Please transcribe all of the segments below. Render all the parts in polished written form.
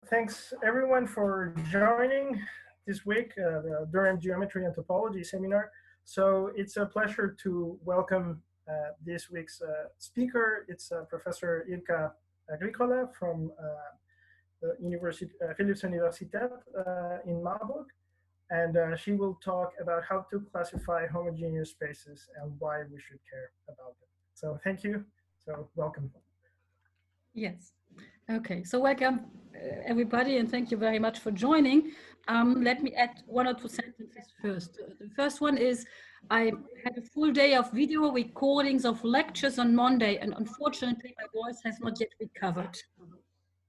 Thanks everyone for joining this week, the Durham Geometry and Topology seminar. So it's a pleasure to welcome this week's speaker. It's Professor Ilka Agricola from the University, Philips Universitat in Marburg. And she will talk about how to classify homogeneous spaces and why we should care about them. So thank you. So welcome. Yes. Okay. So welcome, everybody, and thank you very much for joining. Let me add one or two sentences first. The first one is I had a full day of video recordings of lectures on Monday, and unfortunately, my voice has not yet recovered.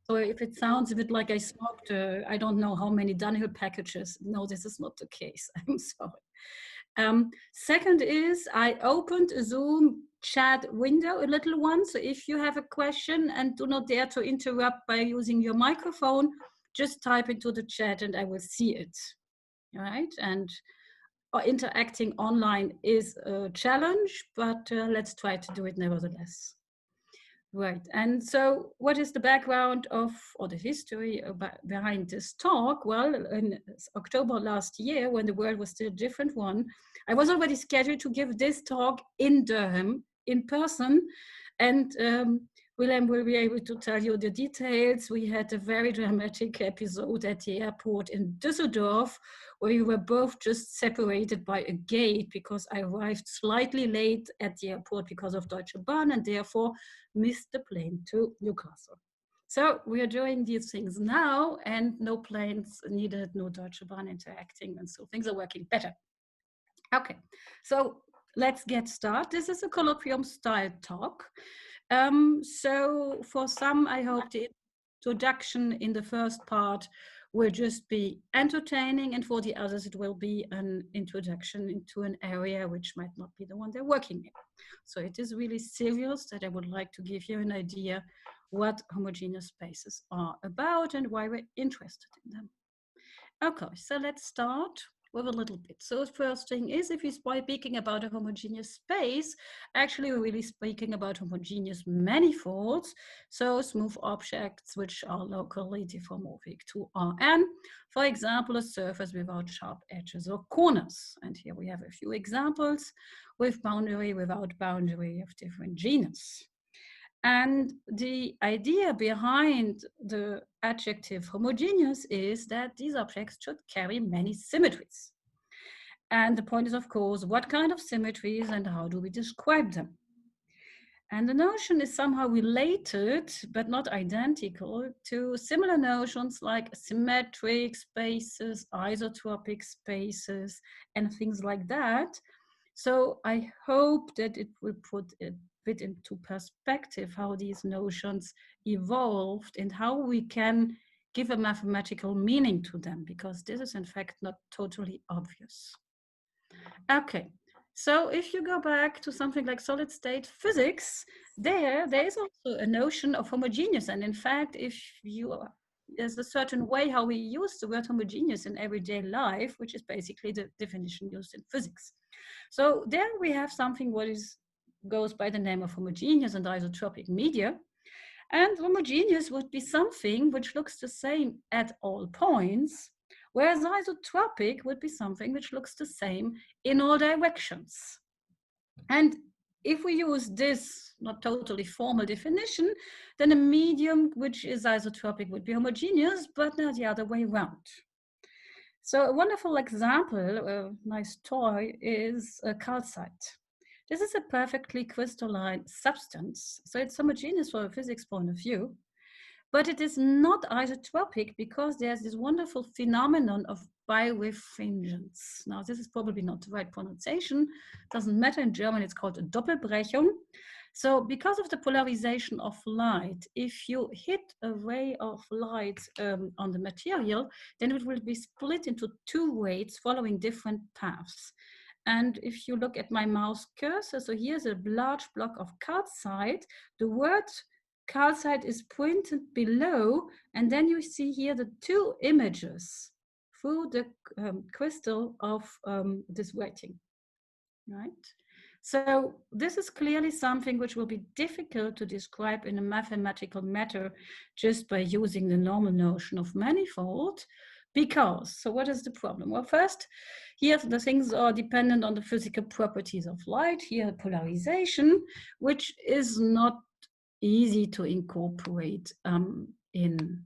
So if it sounds a bit like I smoked, I don't know how many Dunhill packages. No, this is not the case. I'm sorry. Second is I opened a Zoom chat window, a little one. So if you have a question and do not dare to interrupt by using your microphone, just type into the chat and I will see it. All right. And interacting online is a challenge, but let's try to do it nevertheless. Right, and so what is the background of, or the history behind this talk? Well, in October last year, when the world was still a different one, I was already scheduled to give this talk in Durham, in person, and Willem will be able to tell you the details. We had a very dramatic episode at the airport in Düsseldorf, where we were both just separated by a gate because I arrived slightly late at the airport because of Deutsche Bahn and therefore missed the plane to Newcastle. So we are doing these things now and no planes needed, no Deutsche Bahn interacting, and so things are working better. Okay, so let's get started. This is a colloquium style talk. So for some, I hope the introduction in the first part will just be entertaining, and for the others, it will be an introduction into an area which might not be the one they're working in. So it is really serious that I would like to give you an idea what homogeneous spaces are about and why we're interested in them. Okay, so let's start with a little bit. So the first thing is, if we're speaking about a homogeneous space, actually we're really speaking about homogeneous manifolds, so smooth objects which are locally diffeomorphic to Rn. For example, a surface without sharp edges or corners. And here we have a few examples with boundary, without boundary of different genus. And the idea behind the adjective homogeneous is that these objects should carry many symmetries. And the point is, of course, what kind of symmetries and how do we describe them? And the notion is somehow related, but not identical, to similar notions like symmetric spaces, isotropic spaces, and things like that. So I hope that it will put a bit into perspective how these notions evolved and how we can give a mathematical meaning to them, because this is in fact not totally obvious. Okay, so if you go back to something like solid state physics, there is also a notion of homogeneous. And in fact, if you there's a certain way how we use the word homogeneous in everyday life, which is basically the definition used in physics. So there we have something what goes by the name of homogeneous and isotropic media. And homogeneous would be something which looks the same at all points, whereas isotropic would be something which looks the same in all directions. And if we use this not totally formal definition, then a medium which is isotropic would be homogeneous, but not the other way around. So a wonderful example, a nice toy, is a calcite. This is a perfectly crystalline substance, so it's homogeneous from a physics point of view, but it is not isotropic because there's this wonderful phenomenon of birefringence. Now, this is probably not the right pronunciation. Doesn't matter. In German, it's called a Doppelbrechung. So because of the polarization of light, if you hit a ray of light on the material, then it will be split into two rays following different paths. And if you look at my mouse cursor, so here's a large block of calcite. The word calcite is printed below, and then you see here the two images through the crystal of this writing, right? So this is clearly something which will be difficult to describe in a mathematical matter just by using the normal notion of manifold. Because, so what is the problem? Well, first, here the things are dependent on the physical properties of light. Here, polarization, which is not easy to incorporate in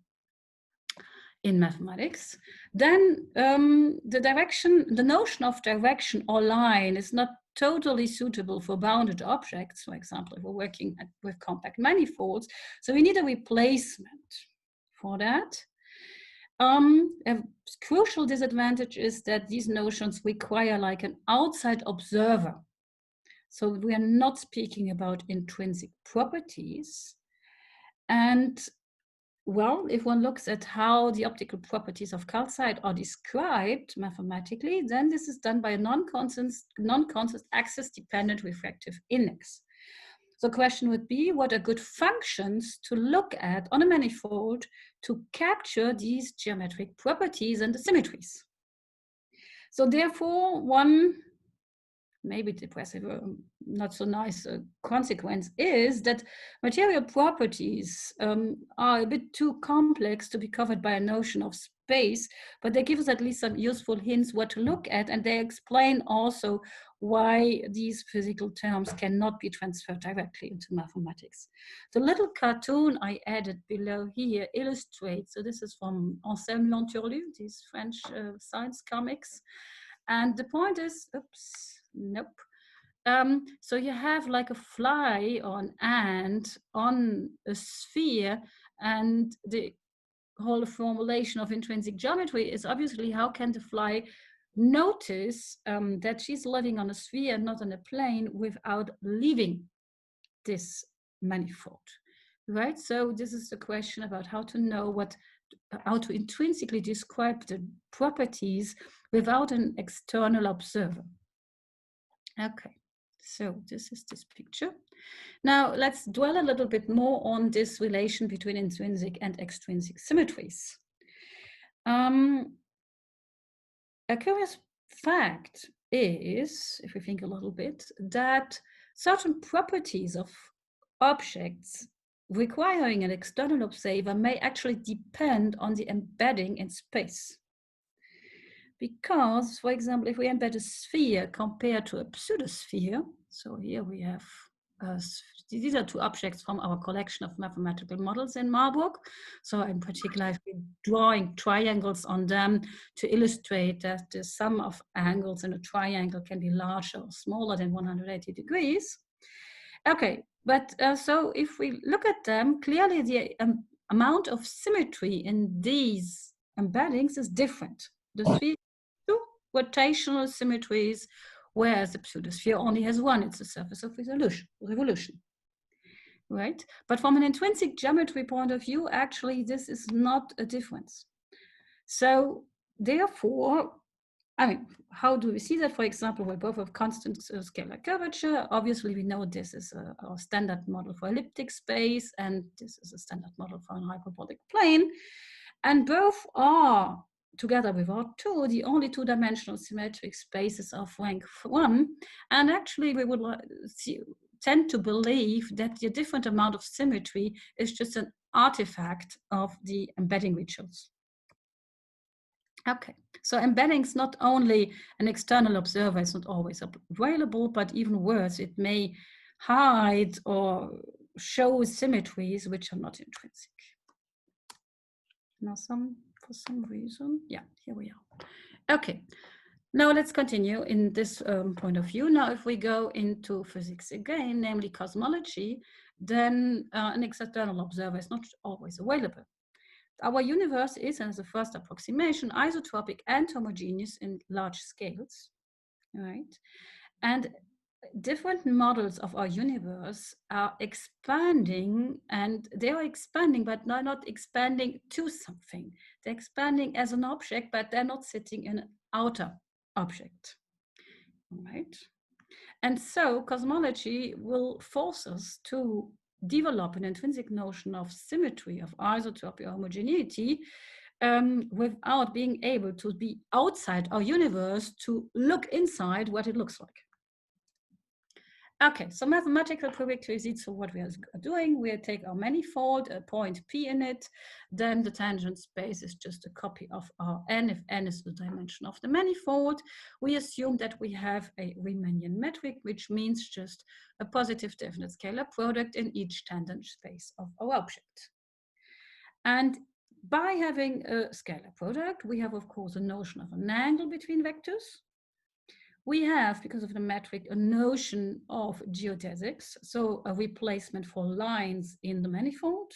mathematics. Then the notion of direction or line is not totally suitable for bounded objects. For example, if we're working with compact manifolds, so we need a replacement for that. A crucial disadvantage is that these notions require like an outside observer. So we are not speaking about intrinsic properties. And well, if one looks at how the optical properties of calcite are described mathematically, then this is done by a non-constant axis-dependent refractive index. So the question would be, what are good functions to look at on a manifold to capture these geometric properties and the symmetries? So therefore, one maybe depressive, not so nice consequence is that material properties are a bit too complex to be covered by a notion of space, but they give us at least some useful hints what to look at, and they explain also why these physical terms cannot be transferred directly into mathematics. The little cartoon I added below here illustrates, so this is from Anselme Lanturlu, these French science comics, and the point is, oops, nope. So you have like a fly or an ant on a sphere, and the whole formulation of intrinsic geometry is obviously how can the fly notice that she's living on a sphere, not on a plane, without leaving this manifold, right? So this is the question about how to know how to intrinsically describe the properties without an external observer. Okay, so this is this picture. Now let's dwell a little bit more on this relation between intrinsic and extrinsic symmetries. A curious fact is, if we think a little bit, that certain properties of objects requiring an external observer may actually depend on the embedding in space. Because, for example, if we embed a sphere compared to a pseudosphere, so here we have, these are two objects from our collection of mathematical models in Marburg. So in particular, I've been drawing triangles on them to illustrate that the sum of angles in a triangle can be larger or smaller than 180 degrees. Okay, but so if we look at them, clearly the amount of symmetry in these embeddings is different. The sphere has two rotational symmetries, whereas the pseudosphere only has one. It's a surface of revolution, right? But from an intrinsic geometry point of view, actually, this is not a difference. So therefore, I mean, how do we see that? For example, we both have constant scalar curvature. Obviously, we know this is a standard model for elliptic space, and this is a standard model for an hyperbolic plane. And both are, together with R2, the only two-dimensional symmetric spaces of rank 1. And actually, we would tend to believe that the different amount of symmetry is just an artifact of the embedding rituals. Okay, so embedding is not only an external observer, it's not always available, but even worse, it may hide or show symmetries which are not intrinsic. Now for some reason, yeah, here we are. Okay, now let's continue in this point of view. Now, if we go into physics again, namely cosmology, then an external observer is not always available. Our universe is, as a first approximation, isotropic and homogeneous in large scales, right? And different models of our universe are expanding, and they are expanding, but not expanding to something. They're expanding as an object, but they're not sitting in an outer object, right? And so cosmology will force us to develop an intrinsic notion of symmetry, of isotropy or homogeneity, without being able to be outside our universe to look inside what it looks like. Okay, so mathematical prerequisites. So what we are doing, we take our manifold, a point P in it, then the tangent space is just a copy of our n, if n is the dimension of the manifold. We assume that we have a Riemannian metric, which means just a positive definite scalar product in each tangent space of our object. And by having a scalar product, we have, of course, a notion of an angle between vectors. We have, because of the metric, a notion of geodesics, so a replacement for lines in the manifold.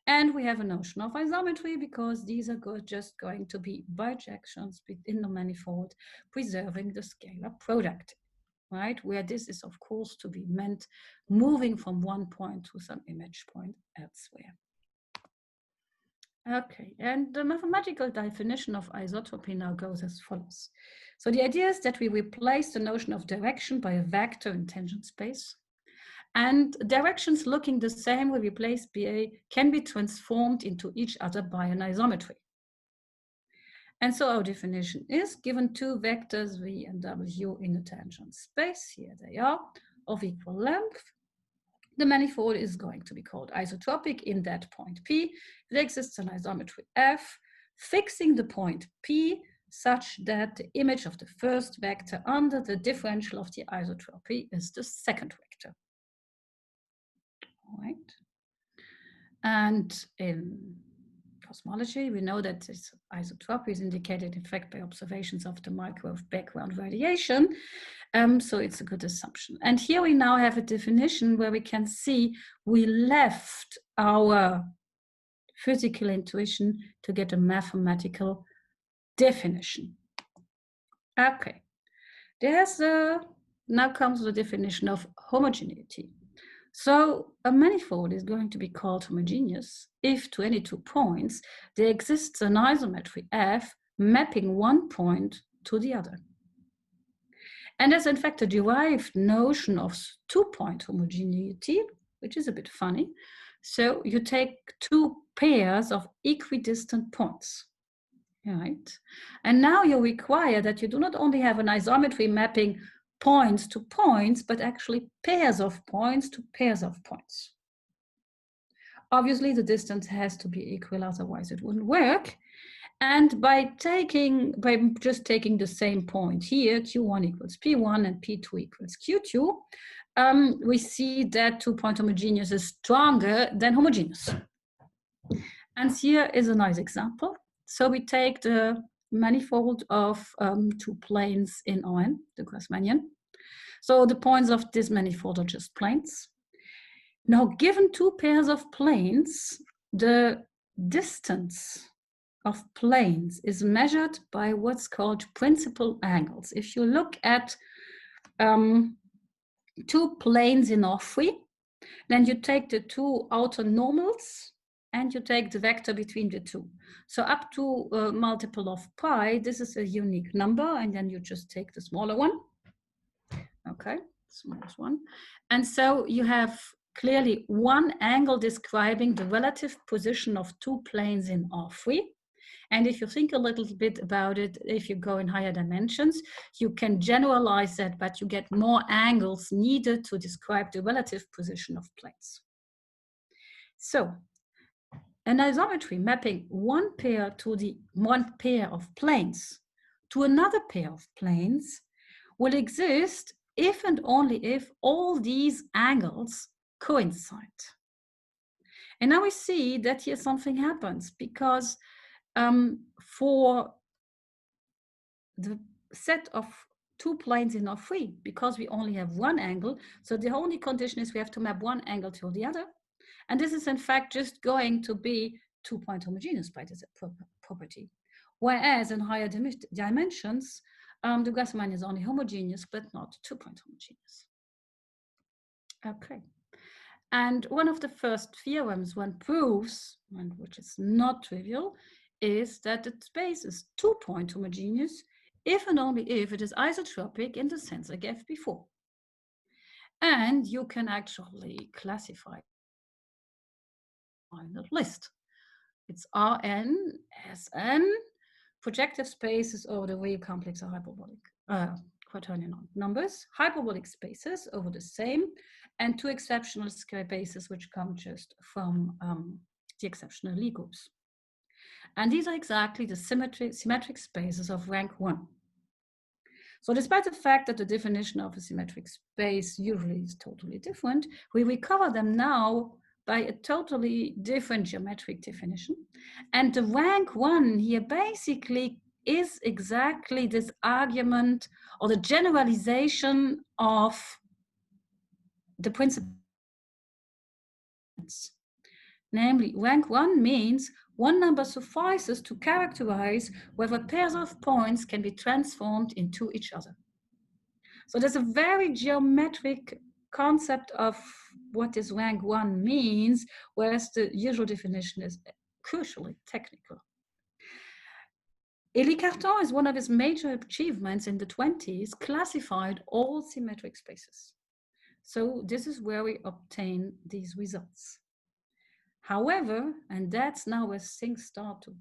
And we have a notion of isometry, because these are just going to be bijections within the manifold, preserving the scalar product, right? Where this is, of course, to be meant moving from one point to some image point elsewhere. Okay, and the mathematical definition of isotropy now goes as follows. So the idea is that we replace the notion of direction by a vector in tangent space. And directions looking the same we replace BA can be transformed into each other by an isometry. And so our definition is, given two vectors V and W in a tangent space, here they are, of equal length, the manifold is going to be called isotropic in that point P. There exists an isometry F, fixing the point P such that the image of the first vector under the differential of the isotropy is the second vector. All right. And in cosmology, we know that this isotropy is indicated, in fact, by observations of the microwave background radiation. So it's a good assumption. And here we now have a definition where we can see we left our physical intuition to get a mathematical definition. Okay, now comes the definition of homogeneity. So a manifold is going to be called homogeneous if to any 2 points there exists an isometry F mapping one point to the other. And there's in fact a derived notion of 2-point homogeneity, which is a bit funny. So you take two pairs of equidistant points, right? And now you require that you do not only have an isometry mapping points to points, but actually pairs of points to pairs of points. Obviously, the distance has to be equal, otherwise it wouldn't work. And by just taking the same point here, Q1 equals P1 and P2 equals Q2, we see that 2-point homogeneous is stronger than homogeneous. And here is a nice example. So we take the manifold of two planes in On, the Grassmannian. So the points of this manifold are just planes. Now, given two pairs of planes, the distance of planes is measured by what's called principal angles. If you look at two planes in R3, then you take the two outer normals and you take the vector between the two. So up to a multiple of pi, this is a unique number, and then you just take the smaller one. Okay, smallest one. And so you have clearly one angle describing the relative position of two planes in R3. And if you think a little bit about it, if you go in higher dimensions, you can generalize that, but you get more angles needed to describe the relative position of planes. So an isometry mapping one pair of planes to another pair of planes will exist if and only if all these angles coincide. And now we see that here something happens, because for the set of two planes in R3, because we only have one angle, so the only condition is we have to map one angle to the other. And this is in fact just going to be 2-point homogeneous by this property. Whereas in higher dimensions, the Grassmannian is only homogeneous, but not 2-point homogeneous. Okay. And one of the first theorems one proves, and which is not trivial, is that the space is 2-point homogeneous if and only if it is isotropic in the sense I gave before. And you can actually classify on the list. It's Rn, Sn, projective spaces over the wave complex or hyperbolic quaternion numbers, hyperbolic spaces over the same, and two exceptional spaces which come just from the exceptional Lie groups. And these are exactly the symmetric spaces of rank 1. So despite the fact that the definition of a symmetric space usually is totally different, we recover them now by a totally different geometric definition. And the rank 1 here basically is exactly this argument or the generalization of the principle. Namely, rank 1 means one number suffices to characterize whether pairs of points can be transformed into each other. So there's a very geometric concept of what this rank 1 means, whereas the usual definition is crucially technical. Élie Cartan, is one of his major achievements in the 20s, classified all symmetric spaces. So this is where we obtain these results. However, and that's now where things start to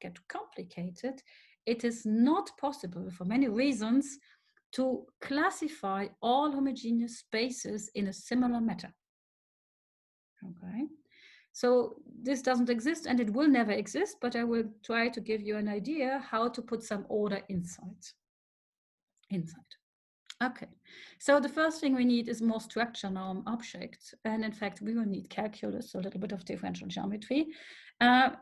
get complicated, it is not possible for many reasons to classify all homogeneous spaces in a similar manner. Okay, so this doesn't exist and it will never exist, but I will try to give you an idea how to put some order inside. Okay, so the first thing we need is more structure norm objects. And in fact, we will need calculus, so a little bit of differential geometry.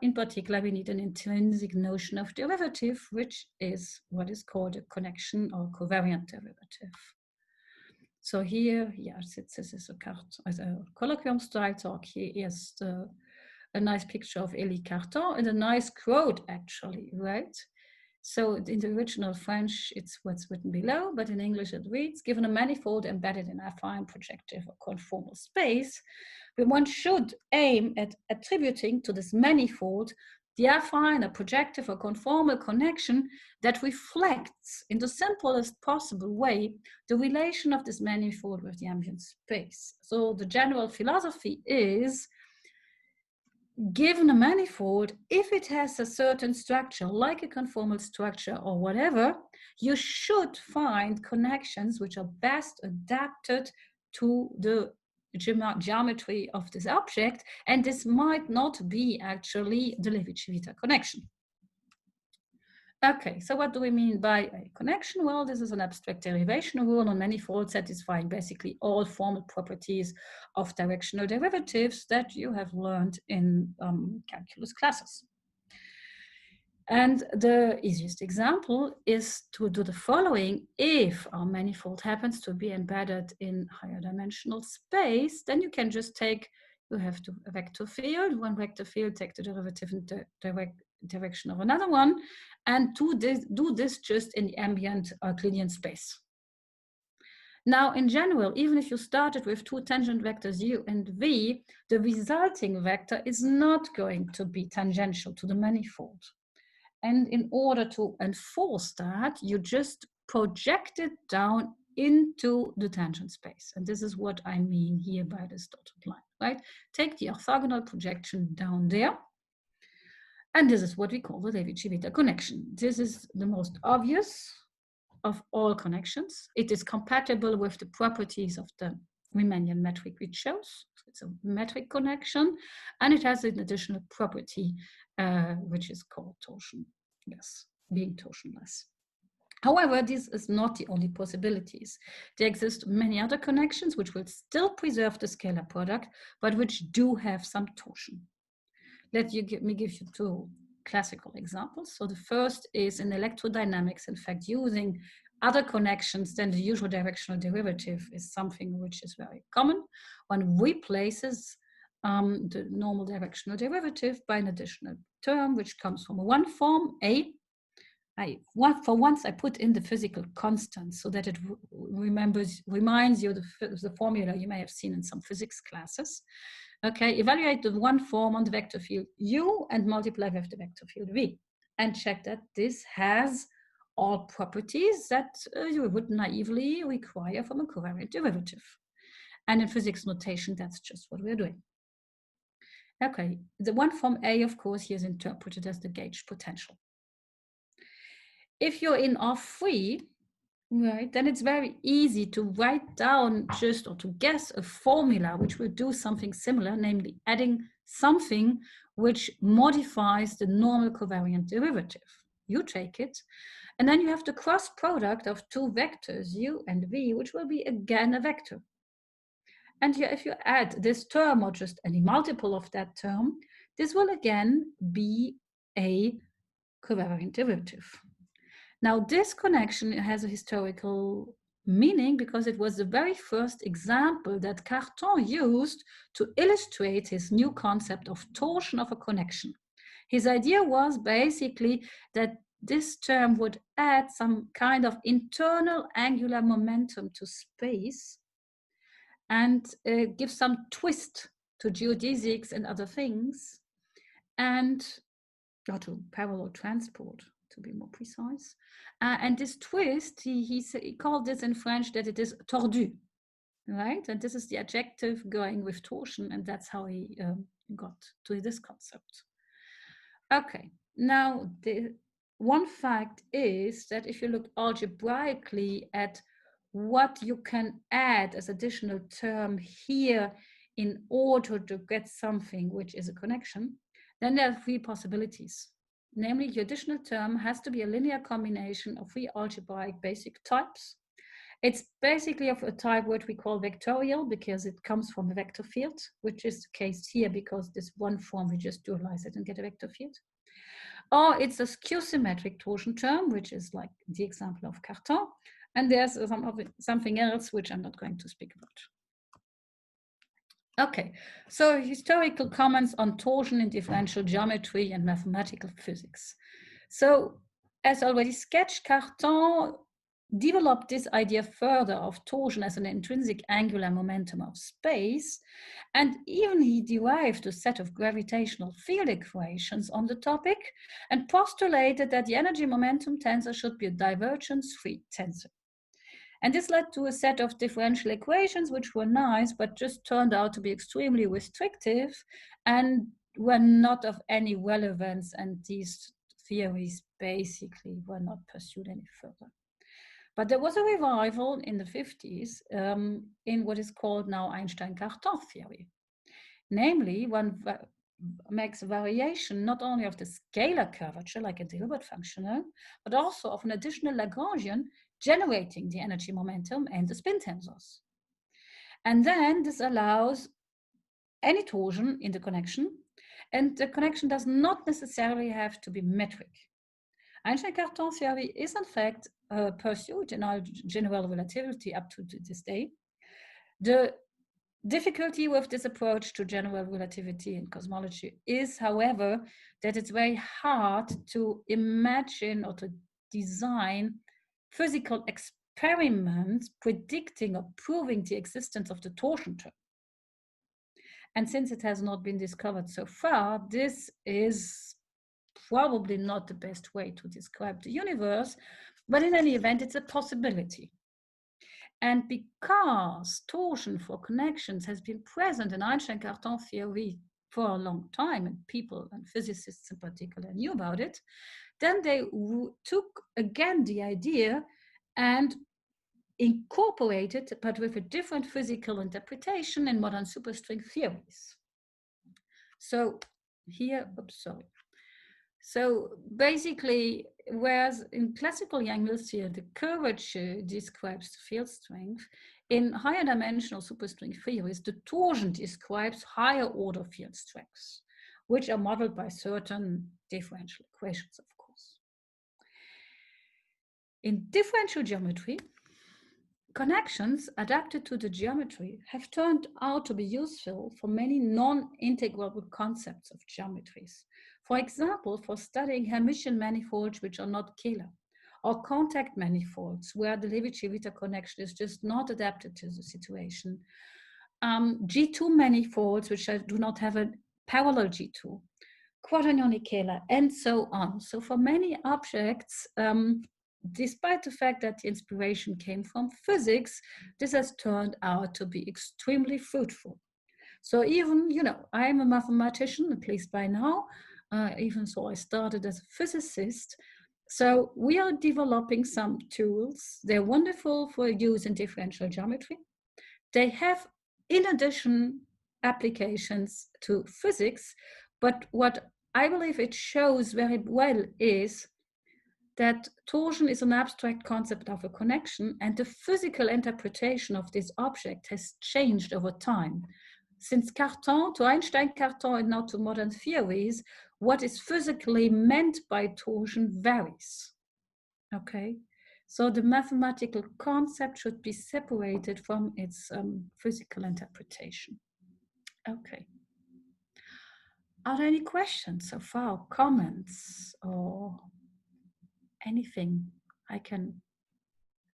In particular, we need an intrinsic notion of derivative, which is what is called a connection or covariant derivative. So here, yes, this is a colloquium style talk. Here is a nice picture of Élie Cartan and a nice quote, actually, right? So in the original French, it's what's written below, but in English it reads, given a manifold embedded in a affine projective or conformal space, one should aim at attributing to this manifold the affine, a projective or conformal connection that reflects in the simplest possible way the relation of this manifold with the ambient space. So the general philosophy is, given a manifold, if it has a certain structure, like a conformal structure or whatever, you should find connections which are best adapted to the geometry of this object, and this might not be actually the Levi-Civita connection. Okay, so what do we mean by a connection? Well, this is an abstract derivation rule on manifolds satisfying basically all formal properties of directional derivatives that you have learned in calculus classes. And the easiest example is to do the following. If our manifold happens to be embedded in higher dimensional space, then you can just take, you have a vector field, one vector field, take the derivative in the direction of another one, and do this just in the ambient Euclidean space. Now, in general, even if you started with two tangent vectors u and v, the resulting vector is not going to be tangential to the manifold. And in order to enforce that, you just project it down into the tangent space. And this is what I mean here by this dotted line, right? Take the orthogonal projection down there. And this is what we call the Levi-Civita connection. This is the most obvious of all connections. It is compatible with the properties of the Riemannian metric we chose. It's a metric connection, and it has an additional property, which is called torsion, yes, being torsionless. However, this is not the only possibilities. There exist many other connections which will still preserve the scalar product, but which do have some torsion. Let me give you two classical examples. So the first is in electrodynamics. In fact, using other connections than the usual directional derivative is something which is very common. One replaces the normal directional derivative by an additional term which comes from one form, A. For once, I put in the physical constant so that it reminds you of the formula you may have seen in some physics classes. Okay, evaluate the one form on the vector field u and multiply with the vector field v, and check that this has all properties that you would naively require from a covariant derivative. And in physics notation, that's just what we're doing. Okay, the one form A, of course, here is interpreted as the gauge potential. If you're in R3, Right, then it's very easy to write down just or to guess a formula which will do something similar, namely adding something which modifies the normal covariant derivative. You take it, and then you have the cross product of two vectors, u and v, which will be again a vector. And here, if you add this term or just any multiple of that term, this will again be a covariant derivative. Now, this connection has a historical meaning because it was the very first example that Cartan used to illustrate his new concept of torsion of a connection. His idea was basically that this term would add some kind of internal angular momentum to space and give some twist to geodesics and other things, and or to parallel transport, to be more precise. And this twist, he called this in French that it is tordu, right? And this is the adjective going with torsion, and that's how he got to this concept. Okay, now the one fact is that if you look algebraically at what you can add as additional term here in order to get something which is a connection, then there are three possibilities. Namely, your additional term has to be a linear combination of three algebraic basic types. It's basically of a type what we call vectorial because it comes from a vector field, which is the case here because this one form we just dualize it and get a vector field. Or it's a skew-symmetric torsion term, which is like the example of Cartan. And there's something else which I'm not going to speak about. Okay, so historical comments on torsion in differential geometry and mathematical physics. So, as already sketched, Cartan developed this idea further of torsion as an intrinsic angular momentum of space, and even he derived a set of gravitational field equations on the topic and postulated that the energy momentum tensor should be a divergence-free tensor. And this led to a set of differential equations which were nice, but just turned out to be extremely restrictive and were not of any relevance, and these theories basically were not pursued any further. But there was a revival in the 50s in what is called now Einstein-Cartan theory. Namely, one makes a variation not only of the scalar curvature, like a Hilbert functional, but also of an additional Lagrangian generating the energy momentum and the spin tensors. And then this allows any torsion in the connection, and the connection does not necessarily have to be metric. Einstein-Cartan theory is in fact pursued in our general relativity up to this day. The difficulty with this approach to general relativity in cosmology is, however, that it's very hard to imagine or to design physical experiments predicting or proving the existence of the torsion term. And since it has not been discovered so far, this is probably not the best way to describe the universe, but in any event, it's a possibility. And because torsion for connections has been present in Einstein-Cartan theory for a long time, and people and physicists in particular knew about it, then they took again the idea and incorporated, but with a different physical interpretation in modern superstring theories. So here, oops, sorry. So basically, whereas in classical Yang-Mills theory, the curvature describes the field strength, in higher dimensional superstring theories, the torsion describes higher order field strengths, which are modeled by certain differential equations, of course. In differential geometry, connections adapted to the geometry have turned out to be useful for many non-integrable concepts of geometries. For example, for studying Hermitian manifolds which are not Kähler, or contact manifolds where the Levi-Civita connection is just not adapted to the situation. G2 manifolds which do not have a parallel G2, quadrantonic Kähler, and so on. So for many objects, despite the fact that the inspiration came from physics, this has turned out to be extremely fruitful. So even, I'm a mathematician, at least by now, even so I started as a physicist, So we are developing some tools. They're wonderful for use in differential geometry. They have, in addition, applications to physics, but what I believe it shows very well is that torsion is an abstract concept of a connection, and the physical interpretation of this object has changed over time. Since Cartan to Einstein-Cartan and now to modern theories, what is physically meant by torsion varies. Okay, so the mathematical concept should be separated from its physical interpretation. Okay. Are there any questions so far, comments, or anything I can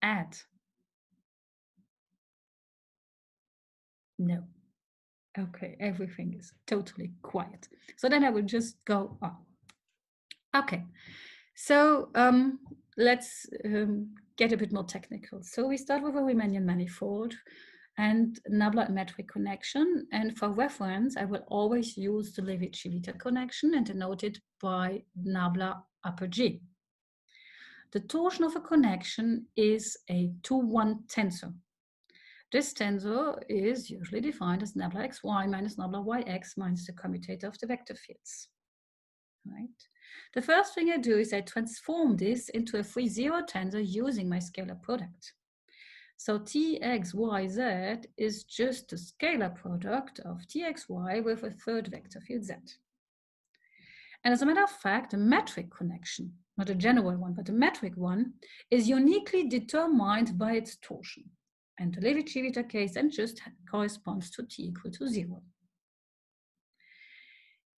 add? No. Okay, everything is totally quiet. So then I will just go on. Okay, so let's get a bit more technical. So we start with a Riemannian manifold and nabla metric connection. And for reference, I will always use the Levi-Civita connection and denote it by nabla upper G. The torsion of a connection is a 2-1 tensor. This tensor is usually defined as nabla xy minus nabla yx minus the commutator of the vector fields. Right? The first thing I do is I transform this into a free zero tensor using my scalar product. So Txyz is just a scalar product of Txy with a third vector field z. And as a matter of fact, a metric connection, not a general one, but a metric one, is uniquely determined by its torsion. And the Levi-Civita case then just corresponds to t equal to 0.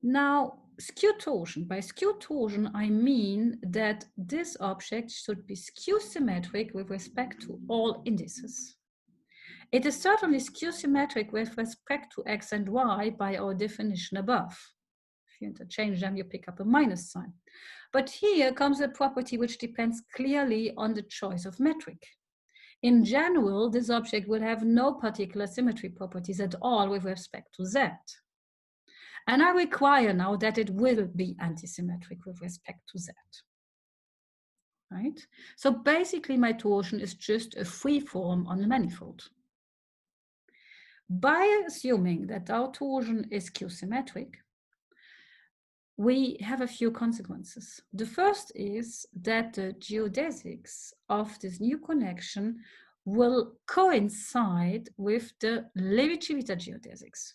Now, skew torsion. By skew torsion, I mean that this object should be skew symmetric with respect to all indices. It is certainly skew symmetric with respect to x and y by our definition above. If you interchange them, you pick up a minus sign. But here comes a property which depends clearly on the choice of metric. In general, this object will have no particular symmetry properties at all with respect to z. And I require now that it will be antisymmetric with respect to z. Right? So basically my torsion is just a free form on the manifold. By assuming that our torsion is skew-symmetric, we have a few consequences. The first is that the geodesics of this new connection will coincide with the Levi-Civita geodesics.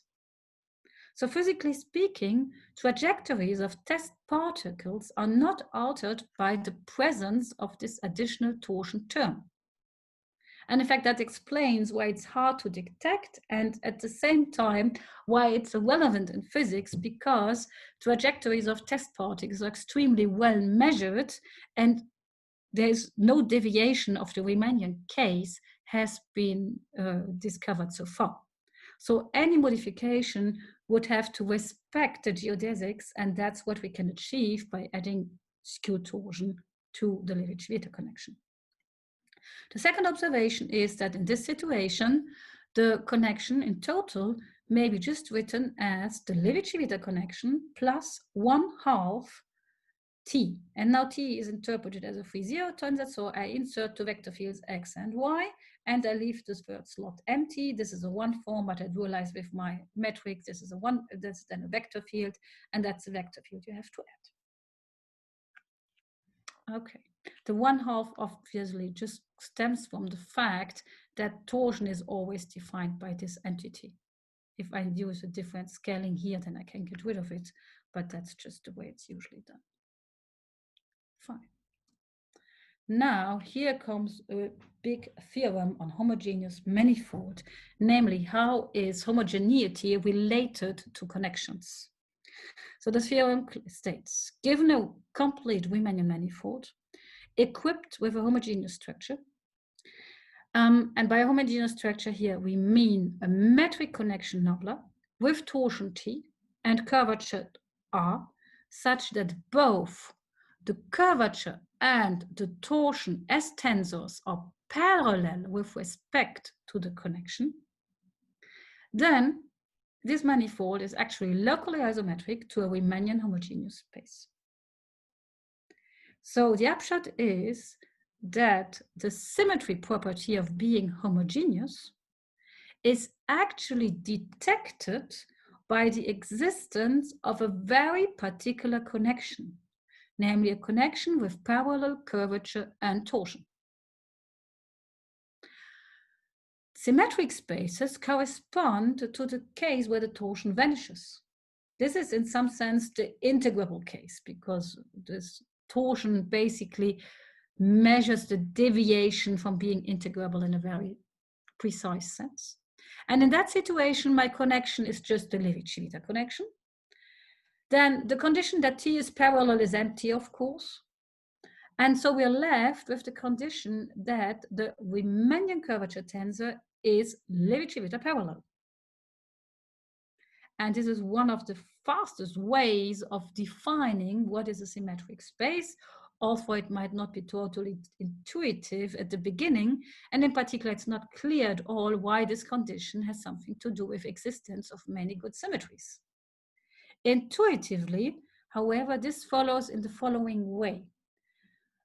So physically speaking, trajectories of test particles are not altered by the presence of this additional torsion term. And in fact, that explains why it's hard to detect and at the same time, why it's relevant in physics, because trajectories of test particles are extremely well measured and there's no deviation of the Riemannian case has been discovered so far. So any modification would have to respect the geodesics, and that's what we can achieve by adding skew torsion to the Levi-Civita connection. The second observation is that in this situation, the connection in total may be just written as the Levi-Civita connection plus 1/2 t. And now t is interpreted as a free zero tensor, so I insert two vector fields x and y, and I leave this third slot empty. This is a one form, but I dualize with my metric. This is a one, that's then a vector field, and that's a vector field you have to add. Okay, the 1/2 obviously just stems from the fact that torsion is always defined by this entity. If I use a different scaling here, then I can get rid of it, but that's just the way it's usually done. Fine. Now, here comes a big theorem on homogeneous manifold, namely how is homogeneity related to connections. So the theorem states, given a complete Riemannian manifold equipped with a homogeneous structure, and by a homogeneous structure here, we mean a metric connection nabla with torsion T and curvature R, such that both the curvature and the torsion as tensors are parallel with respect to the connection, then this manifold is actually locally isometric to a Riemannian homogeneous space. So the upshot is that the symmetry property of being homogeneous is actually detected by the existence of a very particular connection, namely a connection with parallel curvature and torsion. Symmetric spaces correspond to the case where the torsion vanishes. This is in some sense the integrable case, because this torsion basically measures the deviation from being integrable in a very precise sense. And in that situation, my connection is just the Levi-Civita connection. Then the condition that T is parallel is empty, of course. And so we're left with the condition that the Riemannian curvature tensor is Levi-Civita parallel. And this is one of the fastest ways of defining what is a symmetric space, although it might not be totally intuitive at the beginning. And in particular, it's not clear at all why this condition has something to do with existence of many good symmetries. Intuitively, however, this follows in the following way.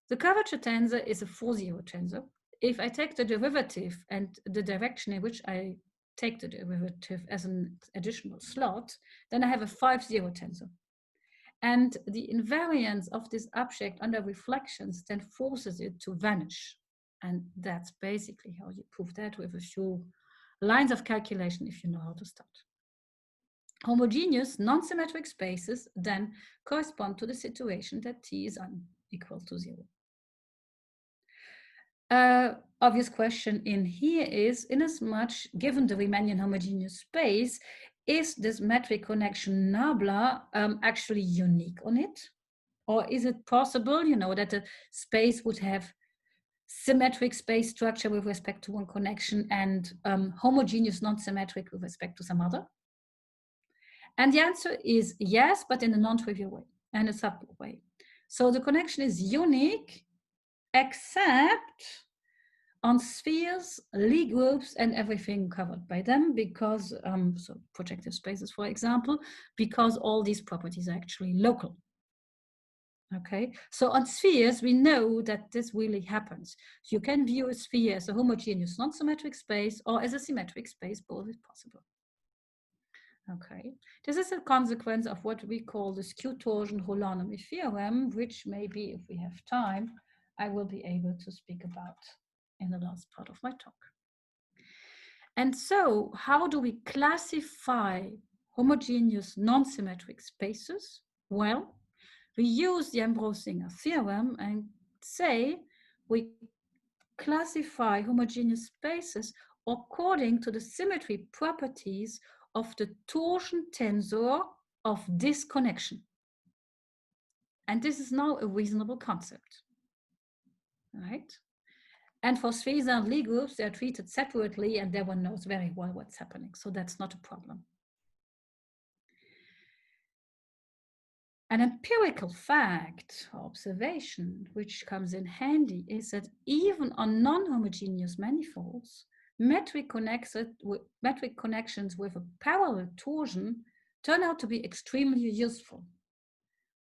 The curvature tensor is a 4-0 tensor. If I take the derivative and the direction in which I take the derivative as an additional slot, then I have a 5-0 tensor. And the invariance of this object under reflections then forces it to vanish. And that's basically how you prove that with a few lines of calculation if you know how to start. Homogeneous non-symmetric spaces then correspond to the situation that T is unequal to 0. Obvious question in here is, inasmuch given the Riemannian homogeneous space, is this metric connection nabla actually unique on it? Or is it possible, that the space would have symmetric space structure with respect to one connection and homogeneous non-symmetric with respect to some other? And the answer is yes, but in a non-trivial way and a subtle way. So the connection is unique, except on spheres, Lie groups, and everything covered by them, because, so projective spaces, for example, because all these properties are actually local. Okay, so on spheres, we know that this really happens. So you can view a sphere as a homogeneous non-symmetric space or as a symmetric space, both is possible. Okay, this is a consequence of what we call the skew torsion holonomy theorem, which maybe if we have time, I will be able to speak about in the last part of my talk. And so how do we classify homogeneous non-symmetric spaces? Well, we use the Ambrose-Singer theorem and say we classify homogeneous spaces according to the symmetry properties of the torsion tensor of this connection. And this is now a reasonable concept, right? And for spheres and Lie groups, they're treated separately and everyone knows very well what's happening. So that's not a problem. An empirical fact or observation which comes in handy is that even on non-homogeneous manifolds, metric connections with a parallel torsion turn out to be extremely useful.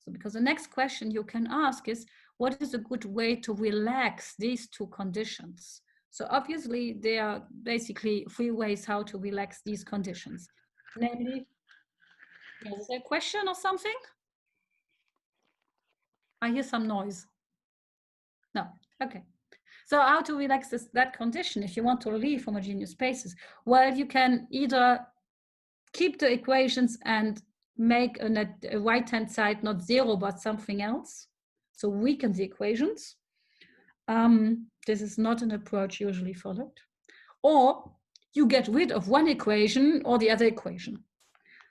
So because the next question you can ask is, what is a good way to relax these two conditions? So obviously there are basically 3 ways how to relax these conditions. Namely, is there a question or something? I hear some noise. No, okay. So how to relax that condition if you want to leave homogeneous spaces? Well, you can either keep the equations and make a right-hand side not 0, but something else. So weaken the equations. This is not an approach usually followed. Or you get rid of one equation or the other equation.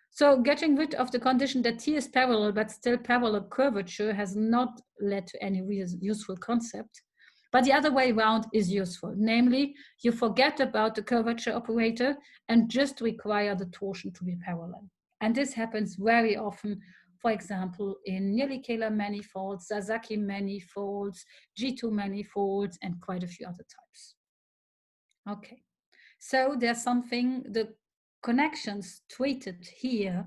So getting rid of the condition that T is parallel, but still parallel curvature has not led to any useful concept. But the other way around is useful. Namely, you forget about the curvature operator and just require the torsion to be parallel. And this happens very often, for example, in nearly scalar manifolds, Sasaki manifolds, G2 manifolds, and quite a few other types. Okay, so there's something, the connections treated here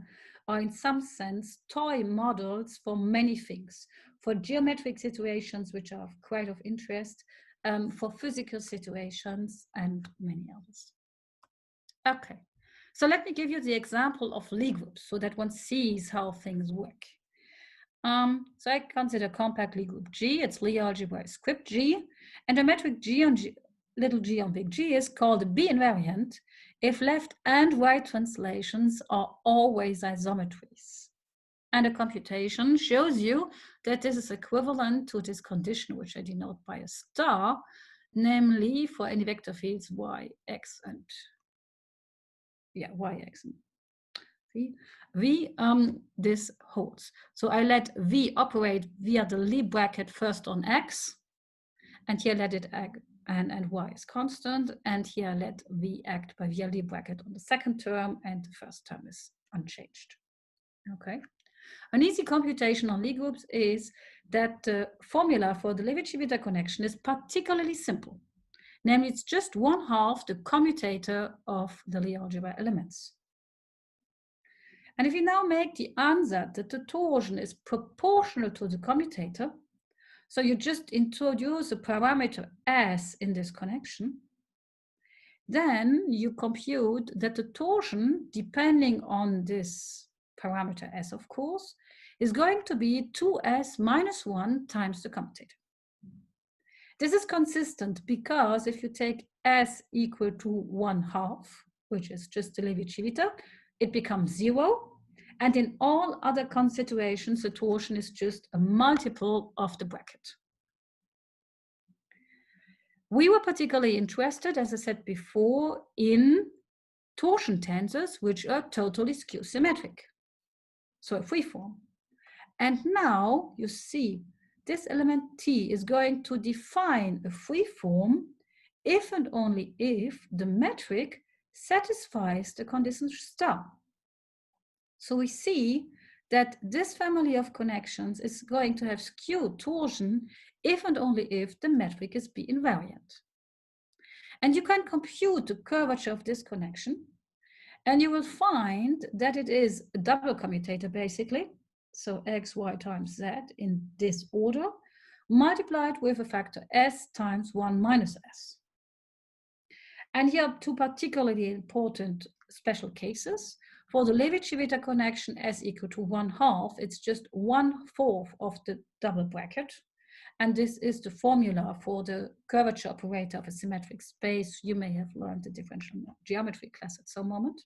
are in some sense toy models for many things. for geometric situations, which are quite of interest, for physical situations, and many others. Okay, so let me give you the example of Lie groups so that one sees how things work. So I consider compact Lie group G, its Lie algebra is script G, and a metric G on G, little g on big G, is called a B invariant if left and right translations are always isometries. And a computation shows you that this is equivalent to this condition, which I denote by a star, namely for any vector fields y, x, and y, x, and v, this holds. So I let v operate via the Lie bracket first on x, and here let it act, and y is constant, and here let v act by via Lie bracket on the second term, and the first term is unchanged. Okay. An easy computation on Lie groups is that the formula for the Levi-Civita connection is particularly simple. Namely, it's just 1/2 the commutator of the Lie algebra elements. And if we now make the answer that the torsion is proportional to the commutator, so you just introduce a parameter s in this connection, then you compute that the torsion, depending on this parameter s, of course, is going to be 2s minus 1 times the commutator. This is consistent because if you take s equal to 1/2, which is just the Levi-Civita, it becomes 0. And in all other constitutions, the torsion is just a multiple of the bracket. We were particularly interested, as I said before, in torsion tensors, which are totally skew symmetric. So a free form. And now you see this element T is going to define a free form if and only if the metric satisfies the condition star. So we see that this family of connections is going to have skewed torsion if and only if the metric is B invariant. And you can compute the curvature of this connection, and you will find that it is a double commutator basically. So x, y times z in this order, multiplied with a factor s times 1 minus s. And here are two particularly important special cases. For the Levi-Civita connection s equal to 1/2, it's just 1/4 of the double bracket. And this is the formula for the curvature operator of a symmetric space. You may have learned the differential geometry class at some moment.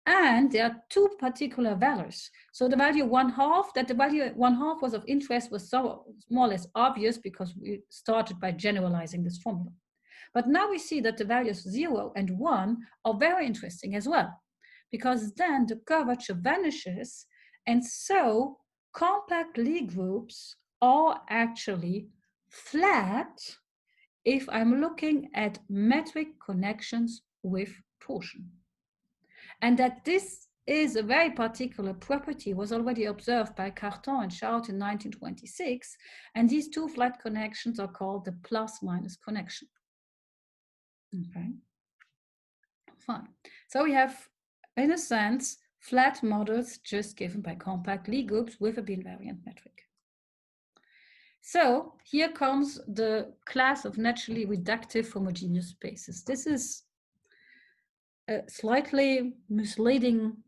And there are two particular values. So the value 1/2, that the value 1/2 was of interest was so more or less obvious because we started by generalizing this formula. But now we see that the values 0 and 1 are very interesting as well, because then the curvature vanishes, and so compact Lie groups are actually flat if I'm looking at metric connections with torsion. And that this is a very particular property was already observed by Cartan and Chout in 1926, and these two flat connections are called the plus-minus connection. Okay, fine. So we have, in a sense, flat models just given by compact Lie groups with a B-invariant metric. So here comes the class of naturally reductive homogeneous spaces. This is a slightly misleading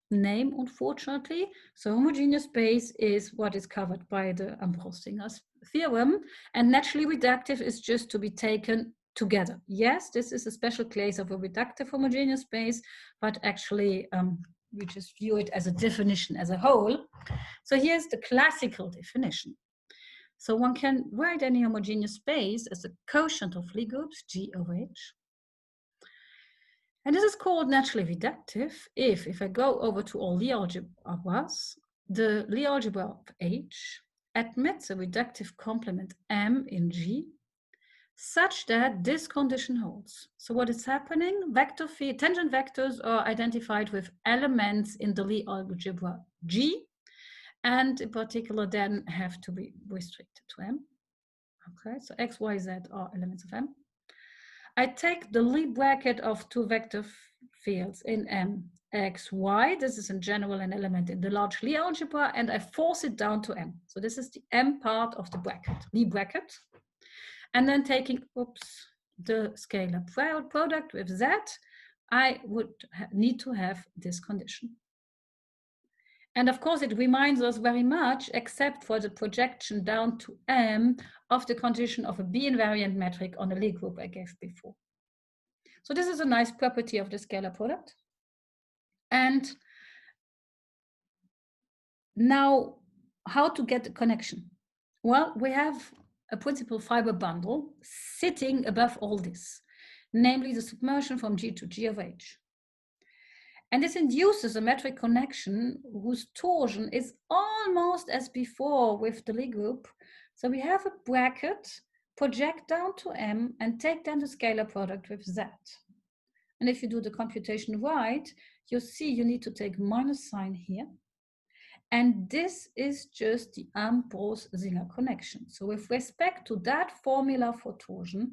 name, unfortunately. So homogeneous space is what is covered by the Ambros-Singer's theorem, and naturally reductive is just to be taken together. Yes, this is a special case of a reductive homogeneous space, but actually we just view it as a definition as a whole. So here's the classical definition. So one can write any homogeneous space as a quotient of Lie groups, G over H. And this is called naturally reductive if I go over to all Lie algebras, the Lie algebra of H admits a reductive complement M in G such that this condition holds. So what is happening? Vector field, tangent vectors are identified with elements in the Lie algebra G, and in particular then have to be restricted to M. Okay, so X, Y, Z are elements of M. I take the Lie bracket of two vector fields in M x, y. This is in general an element in the large Lie algebra, and I force it down to M. So this is the M part of the bracket, Lie bracket. And then taking, the scalar product with Z, I would need to have this condition. And of course, it reminds us very much, except for the projection down to M of the condition of a B-invariant metric on the Lie group I gave before. So this is a nice property of the scalar product. And now, how to get the connection? Well, we have a principal fiber bundle sitting above all this, namely the submersion from G to G of H. And this induces a metric connection whose torsion is almost as before with the Lie group. So we have a bracket, project down to M, and take then the scalar product with Z. And if you do the computation right, you see you need to take minus sign here. And this is just the Ambrose-Singer connection. So with respect to that formula for torsion,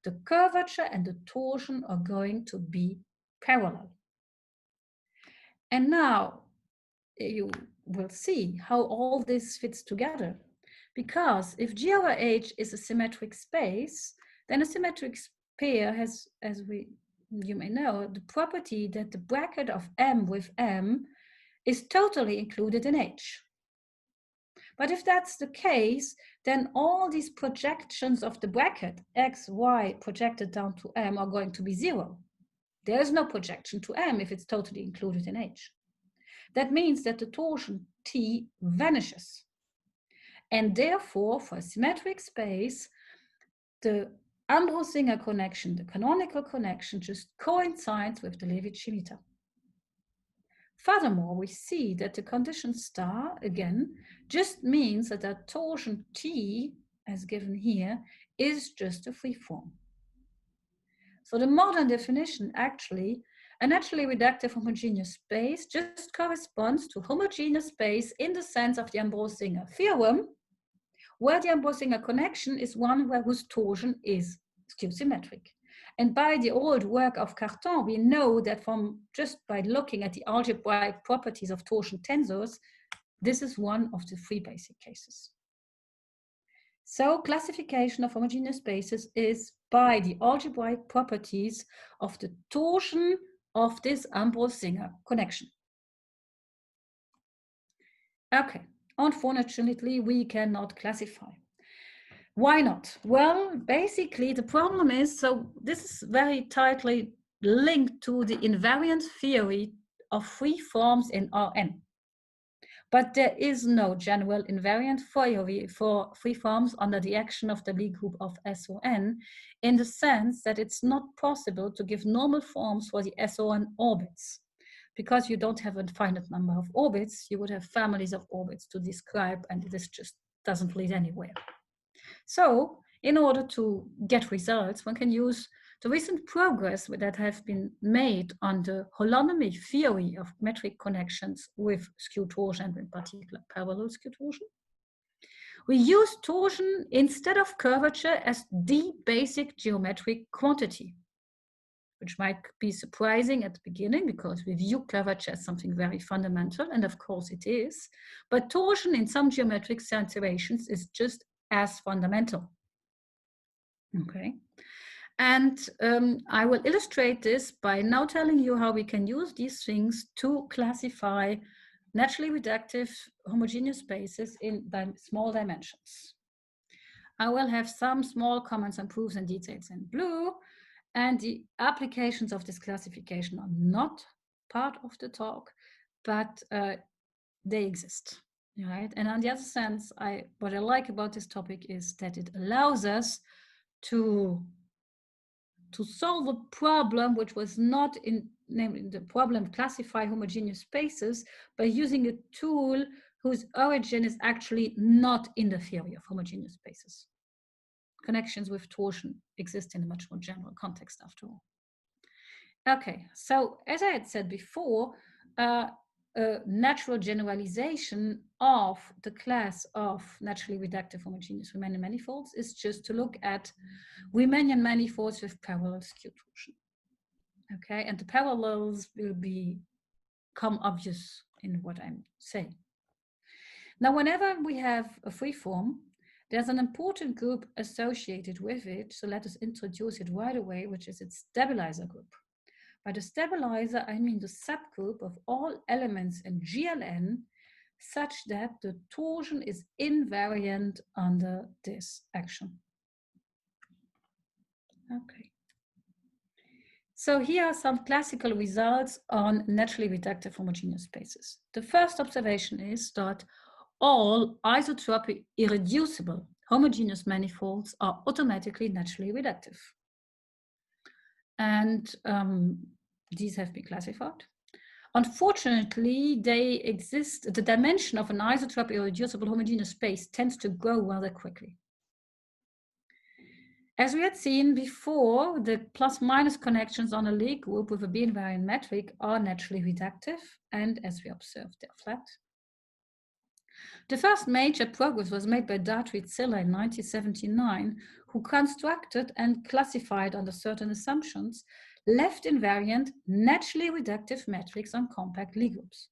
the curvature and the torsion are going to be parallel. And now you will see how all this fits together. Because if G over H is a symmetric space, then a symmetric pair has, as you may know, the property that the bracket of M with M is totally included in H. But if that's the case, then all these projections of the bracket, X, Y, projected down to M are going to be 0. There is no projection to M if it's totally included in H. That means that the torsion T vanishes. And therefore, for a symmetric space, the Ambrose-Singer connection, the canonical connection, just coincides with the Levi-Civita. Furthermore, we see that the condition star, again, just means that that torsion T, as given here, is just a free form. So the modern definition, actually, a naturally reductive homogeneous space just corresponds to homogeneous space in the sense of the Ambrose-Singer theorem, where the Ambrose-Singer connection is one whose torsion is skew-symmetric. And by the old work of Cartan, we know that from just by looking at the algebraic properties of torsion tensors, this is one of the 3 basic cases. So classification of homogeneous spaces is by the algebraic properties of the torsion of this Ambrose-Singer connection. Okay, unfortunately, we cannot classify. Why not? Well, basically, the problem is, so this is very tightly linked to the invariant theory of free forms in Rn. But there is no general invariant theory for free forms under the action of the Lie group of SON, in the sense that it's not possible to give normal forms for the SON orbits. Because you don't have a finite number of orbits, you would have families of orbits to describe, and this just doesn't lead anywhere. So in order to get results, one can use the recent progress that have been made on the holonomy theory of metric connections with skew torsion, and in particular parallel skew torsion. We use torsion instead of curvature as the basic geometric quantity, which might be surprising at the beginning because we view curvature as something very fundamental, and of course it is, but torsion in some geometric situations is just as fundamental. Okay. And I will illustrate this by now telling you how we can use these things to classify naturally reductive homogeneous spaces in small dimensions. I will have some small comments and proofs and details in blue, and the applications of this classification are not part of the talk, but they exist. Right? And on the other sense, what I like about this topic is that it allows us to solve a problem which was not namely the problem classify homogeneous spaces by using a tool whose origin is actually not in the theory of homogeneous spaces. Connections with torsion exist in a much more general context after all. Okay, so as I had said before, a natural generalization of the class of naturally reductive homogeneous Riemannian manifolds is just to look at Riemannian manifolds with parallel skew torsion. Okay, and the parallels will be become obvious in what I'm saying. Now, whenever we have a free form, there's an important group associated with it. So let us introduce it right away, which is its stabilizer group. By the stabilizer, I mean the subgroup of all elements in GLN such that the torsion is invariant under this action. Okay. So here are some classical results on naturally reductive homogeneous spaces. The first observation is that all isotropic irreducible homogeneous manifolds are automatically naturally reductive. And these have been classified. Unfortunately, they exist, the dimension of an isotropic irreducible homogeneous space tends to grow rather quickly. As we had seen before, the plus-minus connections on a Lie group with a B-invariant metric are naturally reductive, and as we observed, they're flat. The first major progress was made by Dartry-Ziller in 1979, who constructed and classified under certain assumptions left-invariant, naturally reductive metrics on compact Lie groups.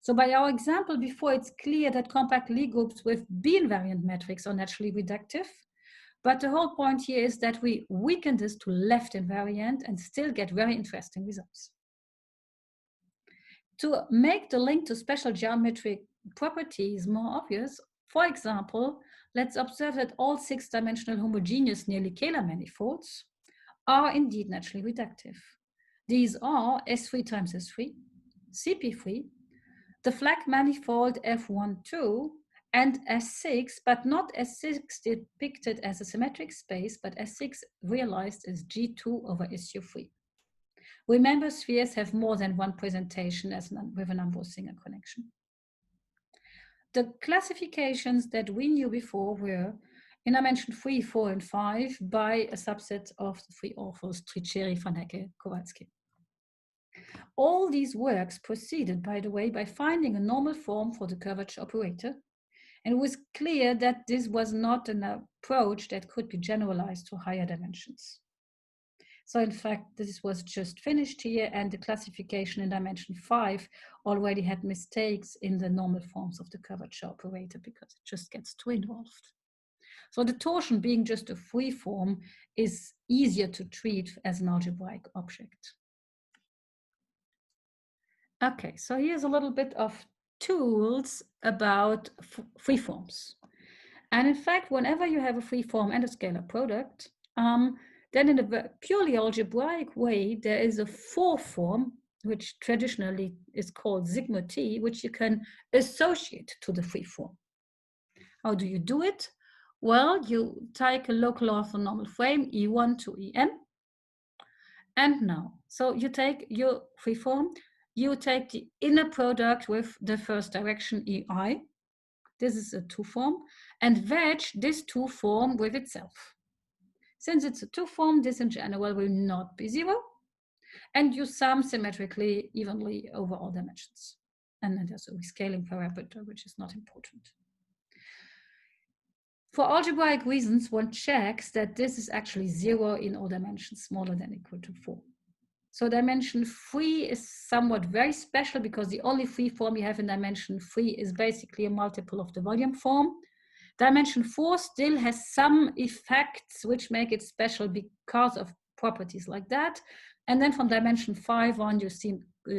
So by our example before, it's clear that compact Lie groups with B-invariant metrics are naturally reductive. But the whole point here is that we weaken this to left invariant and still get very interesting results. To make the link to special geometric properties more obvious, for example, let's observe that all 6-dimensional homogeneous nearly scalar manifolds are indeed naturally reductive. These are S3 times S3, CP3, the flag manifold F12, and S6, but not S6 depicted as a symmetric space, but S6 realized as G2 over SU3. Remember, spheres have more than one presentation with an amorphous single connection. The classifications that we knew before were in dimension 3, 4, and 5 by a subset of the three authors, Tricheri, Van Hecke, Kowalski. All these works proceeded, by the way, by finding a normal form for the curvature operator, and it was clear that this was not an approach that could be generalized to higher dimensions. So in fact, this was just finished here, and the classification in dimension 5 already had mistakes in the normal forms of the curvature operator because it just gets too involved. So the torsion, being just a free form, is easier to treat as an algebraic object. Okay, so here's a little bit of tools about free forms. And in fact, whenever you have a free form and a scalar product, then in a purely algebraic way, there is a fourth form, which traditionally is called sigma t, which you can associate to the free form. How do you do it? Well, you take a local orthonormal frame, E1 to En. And now, so you take your free form, you take the inner product with the first direction EI. This is a two form, and wedge this two form with itself. Since it's a two form, this in general will not be zero, and you sum symmetrically evenly over all dimensions. And then there's a rescaling parameter, which is not important. For algebraic reasons, one checks that this is actually zero in all dimensions smaller than or equal to 4. So dimension 3 is somewhat very special because the only free form you have in dimension 3 is basically a multiple of the volume form. Dimension 4 still has some effects which make it special because of properties like that. And then from dimension 5 on, you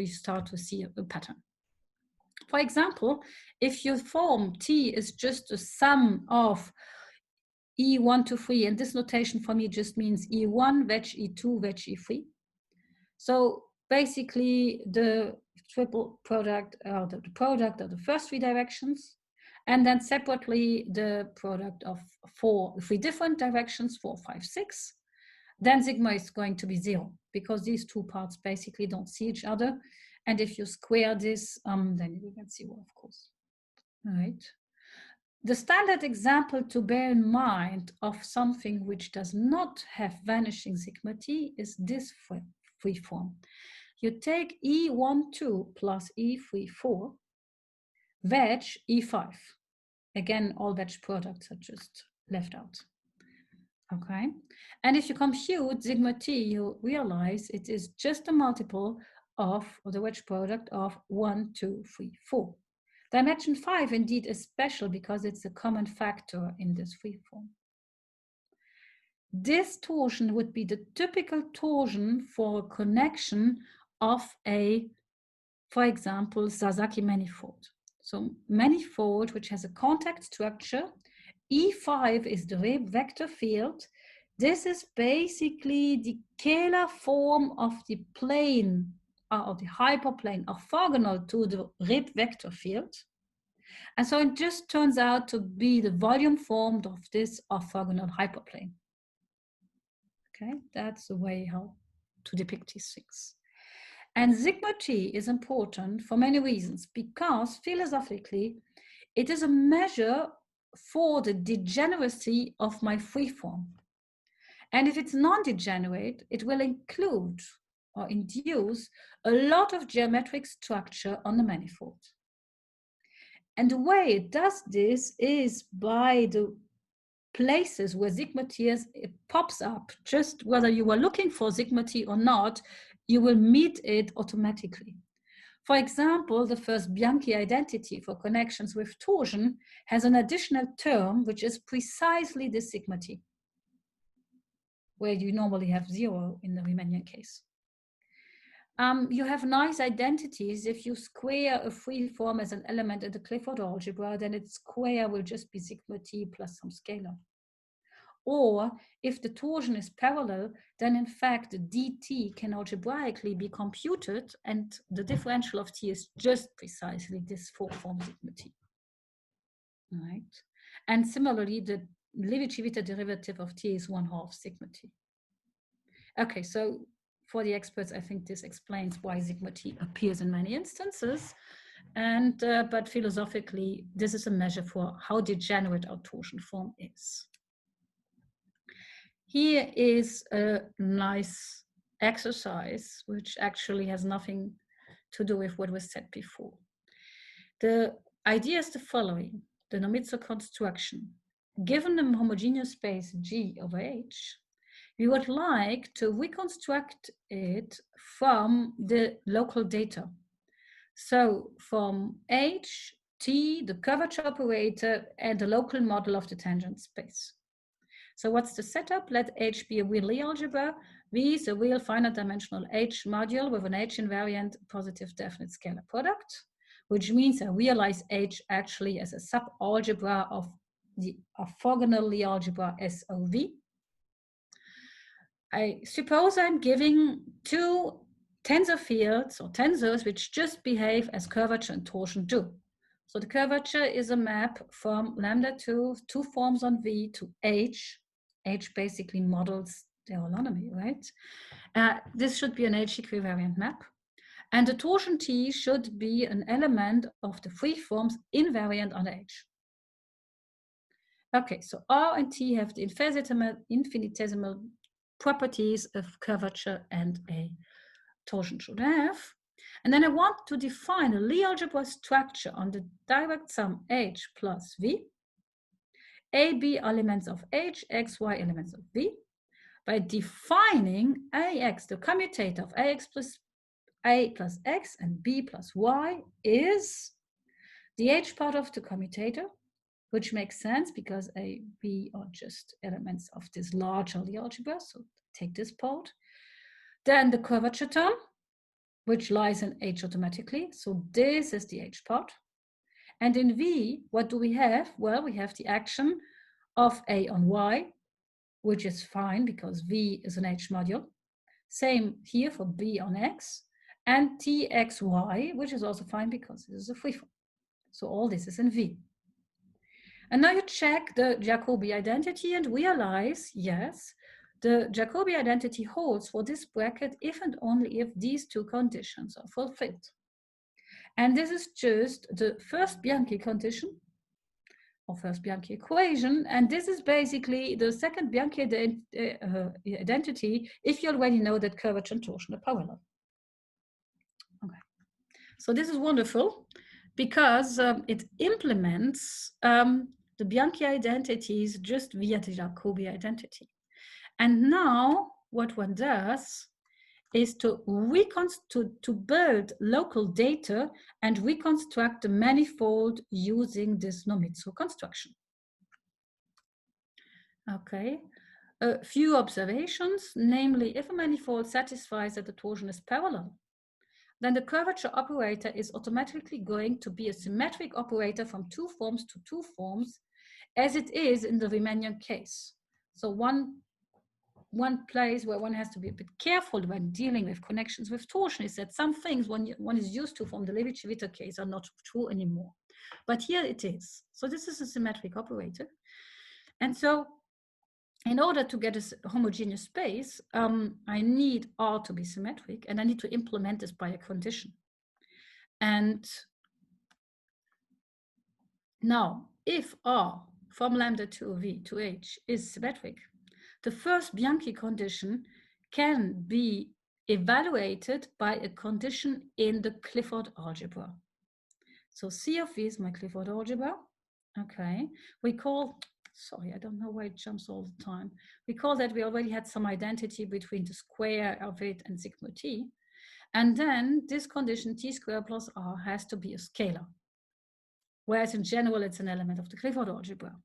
start to see a pattern. For example, if your form T is just a sum of E1 to 3, and this notation for me just means E1, wedge E2, wedge E3. So basically the triple product, the product of the first three directions, and then separately the product of three different directions, 4, 5, 6. Then sigma is going to be 0 because these two parts basically don't see each other. And if you square this, then you get 0, of course. All right. The standard example to bear in mind of something which does not have vanishing sigma t is this free form. You take E12 plus E34, wedge E5. Again, all wedge products are just left out. Okay, and if you compute sigma t, you realize it is just a multiple of, or the wedge product of 1, 2, 3, 4. Dimension 5 indeed is special because it's a common factor in this free form. This torsion would be the typical torsion for a connection of a, for example, Sasaki manifold. So manifold which has a contact structure, E5 is the Reb vector field. This is basically the scalar form of the plane, or the hyperplane orthogonal to the Reb vector field. And so it just turns out to be the volume form of this orthogonal hyperplane. Okay, that's the way how to depict these things. And sigma t is important for many reasons, because philosophically, it is a measure for the degeneracy of my freeform. And if it's non-degenerate, it will include or induce a lot of geometric structure on the manifold. And the way it does this is by the places where sigma t it pops up. Just whether you are looking for sigma t or not, you will meet it automatically. For example, the first Bianchi identity for connections with torsion has an additional term, which is precisely the sigma t, where you normally have 0 in the Riemannian case. You have nice identities. If you square a free form as an element in the Clifford algebra, then its square will just be sigma t plus some scalar. Or if the torsion is parallel, then in fact the dt can algebraically be computed, and the differential of t is just precisely this 4-form sigma t. Right? And similarly, the Levi-Civita derivative of t is 1/2 sigma t. Okay, so for the experts, I think this explains why sigma t appears in many instances. And but philosophically, this is a measure for how degenerate our torsion form is. Here is a nice exercise, which actually has nothing to do with what was said before. The idea is the following: the Nomitzer construction. Given the homogeneous space G over H, we would like to reconstruct it from the local data. So from H, T, the curvature operator, and the local model of the tangent space. So what's the setup? Let H be a real Lie algebra. V is a real finite dimensional H module with an H invariant positive definite scalar product, which means I realize H actually as a subalgebra of the orthogonal Lie algebra SOV. I suppose I'm giving two tensor fields or tensors which just behave as curvature and torsion do. So the curvature is a map from lambda to two forms on V to H. H basically models the holonomy, right? This should be an H equivariant map. And the torsion T should be an element of the free forms invariant on H. Okay, so R and T have the infinitesimal properties of curvature and a torsion should have. And then I want to define a Lie algebra structure on the direct sum H plus V, A, B elements of H, X, Y elements of V, by defining AX, the commutator of AX plus A plus X and B plus Y is the H part of the commutator, which makes sense because A, B are just elements of this larger Lie algebra, so take this part. Then the curvature term, which lies in H automatically, so this is the H part. And in V, what do we have? Well, we have the action of A on Y, which is fine because V is an H module. Same here for B on X, and TXY, which is also fine because this is a freeform. So all this is in V. And now you check the Jacobi identity and realize, yes, the Jacobi identity holds for this bracket if and only if these two conditions are fulfilled. And this is just the first Bianchi condition, or first Bianchi equation, and this is basically the second Bianchi identity if you already know that curvature and torsion are parallel. Okay. So this is wonderful because it implements the Bianchi identities just via the Jacobi identity. And now what one does is to build local data and reconstruct the manifold using this Nomitsu construction. Okay, a few observations, namely, if a manifold satisfies that the torsion is parallel, then the curvature operator is automatically going to be a symmetric operator from two forms to two forms, as it is in the Riemannian case. So one place where one has to be a bit careful when dealing with connections with torsion is that some things one is used to from the Levi-Civita case are not true anymore. But here it is. So this is a symmetric operator. And so in order to get a homogeneous space, I need R to be symmetric, and I need to implement this by a condition. And now, if R from lambda to V to H is symmetric, the first Bianchi condition can be evaluated by a condition in the Clifford algebra. So C of V is my Clifford algebra. Okay, we call, sorry, I don't know why it jumps all the time. We call that we already had some identity between the square of it and sigma t. And then this condition t squared plus r has to be a scalar. Whereas in general, it's an element of the Clifford algebra.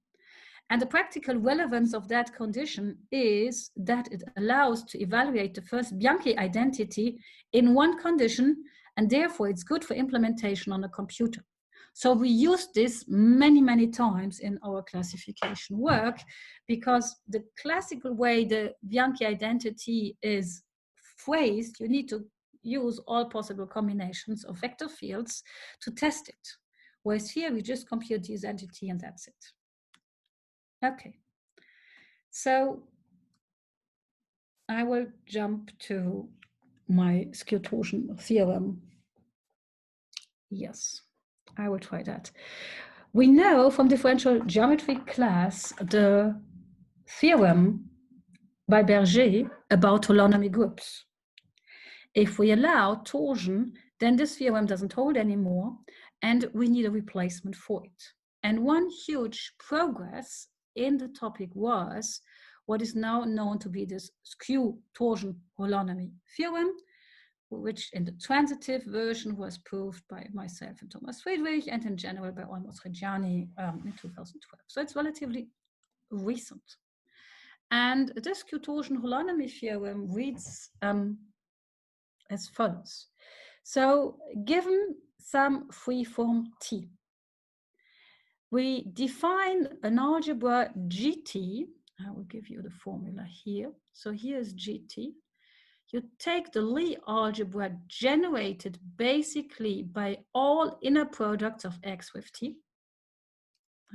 And the practical relevance of that condition is that it allows to evaluate the first Bianchi identity in one condition, and therefore it's good for implementation on a computer. So we use this many, many times in our classification work, because the classical way the Bianchi identity is phrased, you need to use all possible combinations of vector fields to test it. Whereas here we just compute this entity and that's it. Okay, so I will jump to my skew torsion theorem. Yes, I will try that. We know from differential geometry class the theorem by Berger about holonomy groups. If we allow torsion, then this theorem doesn't hold anymore, and we need a replacement for it. And one huge progress in the topic was what is now known to be this skew torsion holonomy theorem, which in the transitive version was proved by myself and Thomas Friedrich, and in general by Olmos Reggiani in 2012. So it's relatively recent. And this skew torsion holonomy theorem reads as follows. So given some free form T, we define an algebra GT. I will give you the formula here. So here's GT. You take the Lie algebra generated basically by all inner products of X with T.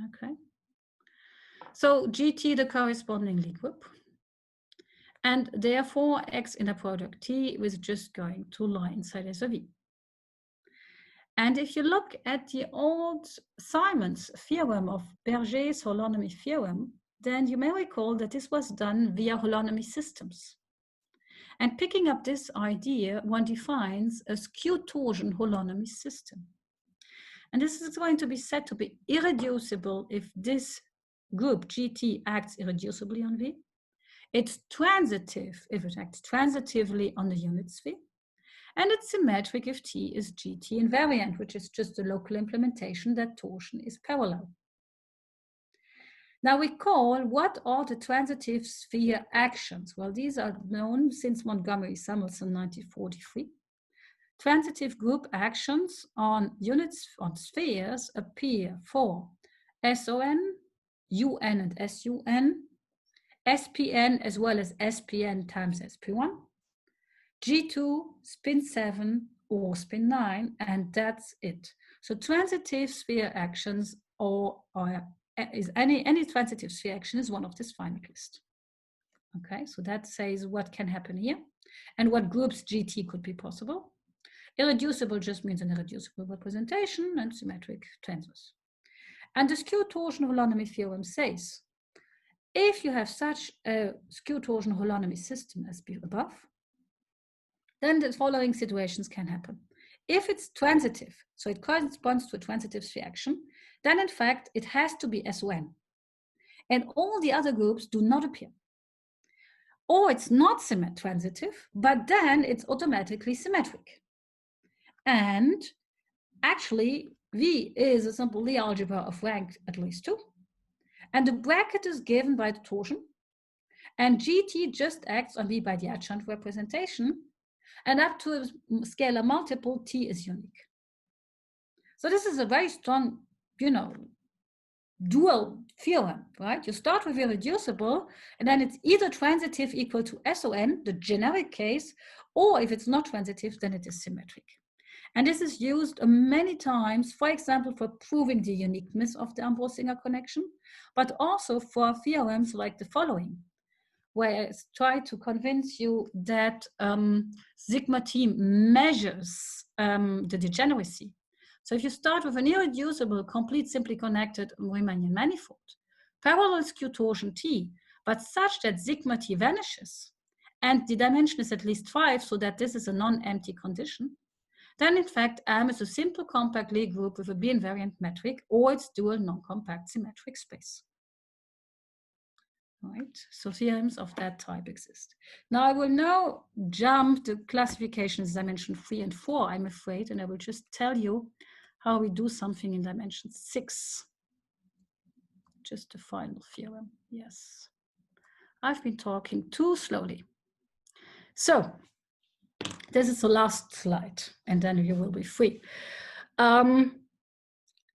Okay. So GT, the corresponding Lie group. And therefore, X inner product T is just going to lie inside S of V. And if you look at the old Simon's theorem of Berger's holonomy theorem, then you may recall that this was done via holonomy systems. And picking up this idea, one defines a skew torsion holonomy system. And this is going to be said to be irreducible if this group GT acts irreducibly on V. It's transitive if it acts transitively on the unit sphere. And it's symmetric if T is GT invariant, which is just a local implementation that torsion is parallel. Now we call, what are the transitive sphere actions? Well, these are known since Montgomery-Samuelson 1943. Transitive group actions on units, on spheres, appear for SON, UN and SUN, SPN as well as SPN times SP1, G2, spin 7 or spin 9, and that's it. So transitive sphere actions is any transitive sphere action is one of this finite list. Okay, so that says what can happen here and what groups GT could be possible. Irreducible just means an irreducible representation, and symmetric transverse. And the skew torsion holonomy theorem says, if you have such a skew torsion holonomy system as above, then the following situations can happen. If it's transitive, so it corresponds to a transitive sphere action, then in fact it has to be SON. And all the other groups do not appear. or it's not transitive, but then it's automatically symmetric. And actually, V is a simple Lie algebra of rank at least 2. And the bracket is given by the torsion. And GT just acts on V by the adjunct representation. And up to a scalar multiple, T is unique. So this is a very strong, dual theorem, right? You start with irreducible, and then it's either transitive equal to SON, the generic case, or if it's not transitive, then it is symmetric. And this is used many times, for example, for proving the uniqueness of the Ambrose-Singer connection, but also for theorems like the following, where I try to convince you that sigma t measures the degeneracy. So if you start with an irreducible, complete, simply connected Riemannian manifold, parallel skew torsion T, but such that sigma T vanishes, and the dimension is at least 5, so that this is a non-empty condition, then in fact M is a simple compact Lie group with a B-invariant metric, or its dual non-compact symmetric space. Right, so theorems of that type exist. Now I will now jump to classifications dimension 3 and 4, I'm afraid, and I will just tell you how we do something in dimension 6. Just the final theorem, yes. I've been talking too slowly. So this is the last slide, and then you will be free.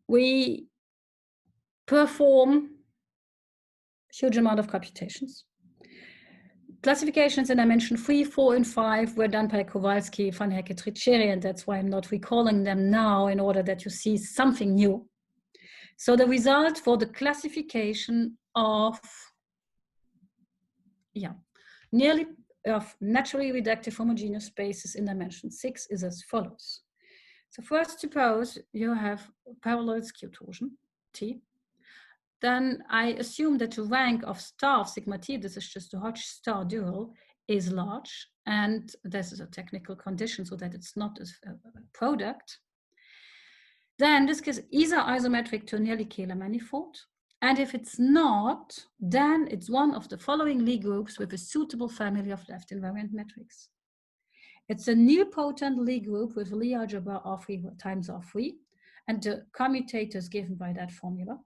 We perform a huge amount of computations. Classifications in dimension 3, 4, and 5 were done by Kowalski, Van Hecke, Tricheri, and that's why I'm not recalling them now in order that you see something new. So the result for the classification of naturally reductive homogeneous spaces in dimension 6 is as follows. So first, suppose you have parallel skew torsion T. Then I assume that the rank of star of sigma T, this is just a Hodge star dual, is large. And this is a technical condition so that it's not a product. Then this is either isometric to a nearly Kähler manifold. And if it's not, then it's one of the following Lie groups with a suitable family of left invariant metrics. It's a nilpotent Lie group with Lie algebra R3 times R3, and the commutator is given by that formula.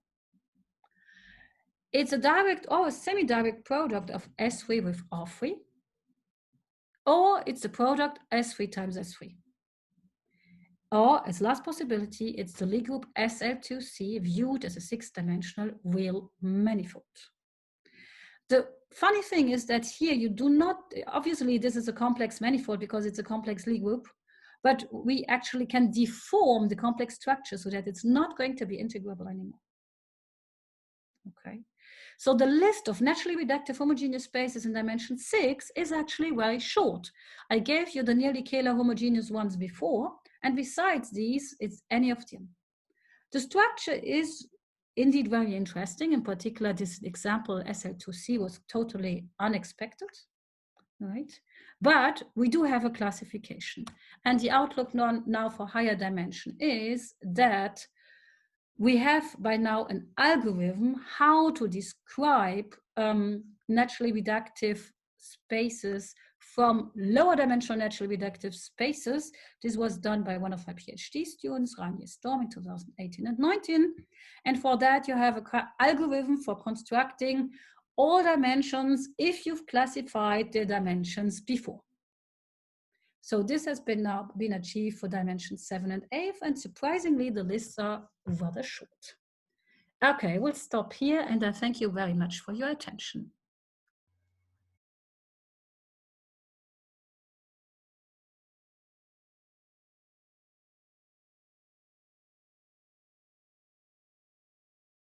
It's a direct or a semi-direct product of S3 with R3, or it's a product S3 times S3. Or, as last possibility, it's the Lie group SL2C viewed as a 6-dimensional real manifold. The funny thing is that here you do not, obviously this is a complex manifold because it's a complex Lie group, but we actually can deform the complex structure so that it's not going to be integrable anymore. Okay. So the list of naturally reductive homogeneous spaces in dimension 6 is actually very short. I gave you the nearly Kähler homogeneous ones before, and besides these, it's any of them. The structure is indeed very interesting. In particular, this example SL2C was totally unexpected, right? But we do have a classification. And the outlook now for higher dimension is that we have by now an algorithm how to describe naturally reductive spaces from lower dimensional naturally reductive spaces. This was done by one of my PhD students, Rania Storm, in 2018 and 19. And for that, you have an algorithm for constructing all dimensions if you've classified the dimensions before. So this has been now been achieved for dimensions 7 and 8, and surprisingly, the lists are rather short. Okay, we'll stop here, and I thank you very much for your attention.